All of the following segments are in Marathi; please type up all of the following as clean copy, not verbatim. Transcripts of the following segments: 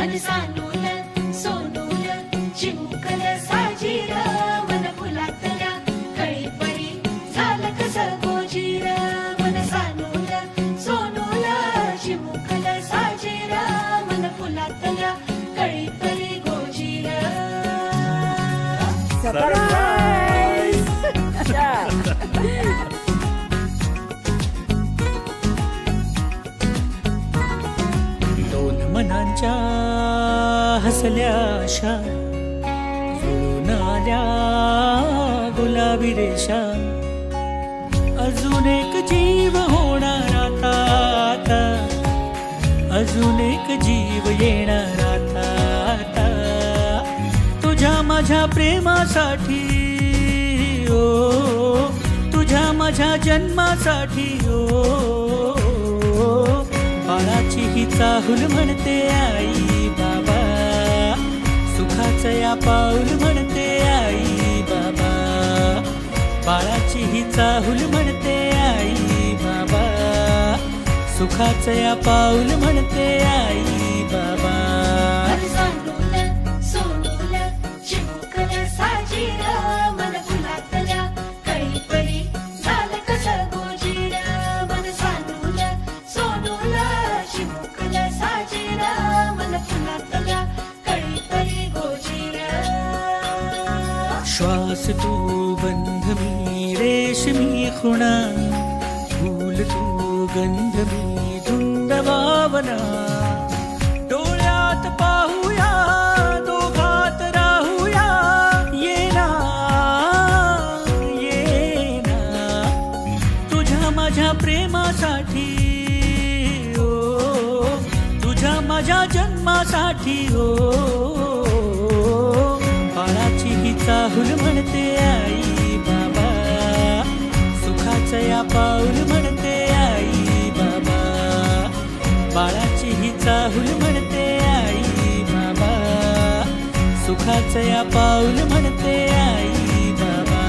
मन सानूल सोनूल चिमुकल साजीर मन फुलातल्या कळी परी झालं कसं गोजीर मन सानूल सोनूल चिमुकल साजीर मन फुलातल्या कळी परी गोजीर. दोन मनांच्या हसल्या आशा जुळून आल्या गुलाबी रेषा. अजून एक जीव होणार आता आता, अजून एक जीव येणार आता आता. तुझ्या माझ्या प्रेमासाठी ओ, तुझ्या माझ्या जन्मासाठी ओ. बाळाची ही चाहूल म्हणते आई बाबा, सुखाचं या पाऊल म्हणते आई बाबा. बाळाची ही चाहूल म्हणते आई बाबा, सुखाचं या पाऊल म्हणते आई बाबा. मन सानूल सोनूल चिमुकल साजीर मन फुलातल्या कळी परी झालं कसं गोजीर. मन सानूल सोनूल चिमुकल साजीर मन फुलातल्या कळी परी गोजीर. श्वास तू बंध मी रेशमी खुणा, फूल तू गंध मी धुंद भावना. डोळ्यात पाहूया दोघात राहूया, ये ना ये ना. तुझ्या माझ्या प्रेमासाठी ओ, तुझ्या माझ्या जन्मासाठी ओ. बाळाची ही चाहूल म्हणते आई बाबा, सुखाचं या पाऊल म्हणते आई बाबा. बाळाची ही चाहूल म्हणते आई बाबा, सुखाचं या पाऊल म्हणते आई बाबा.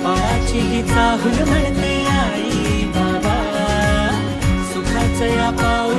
बाळाची ही चाहूल म्हणते आई बाबा, सुखाचं या पाऊल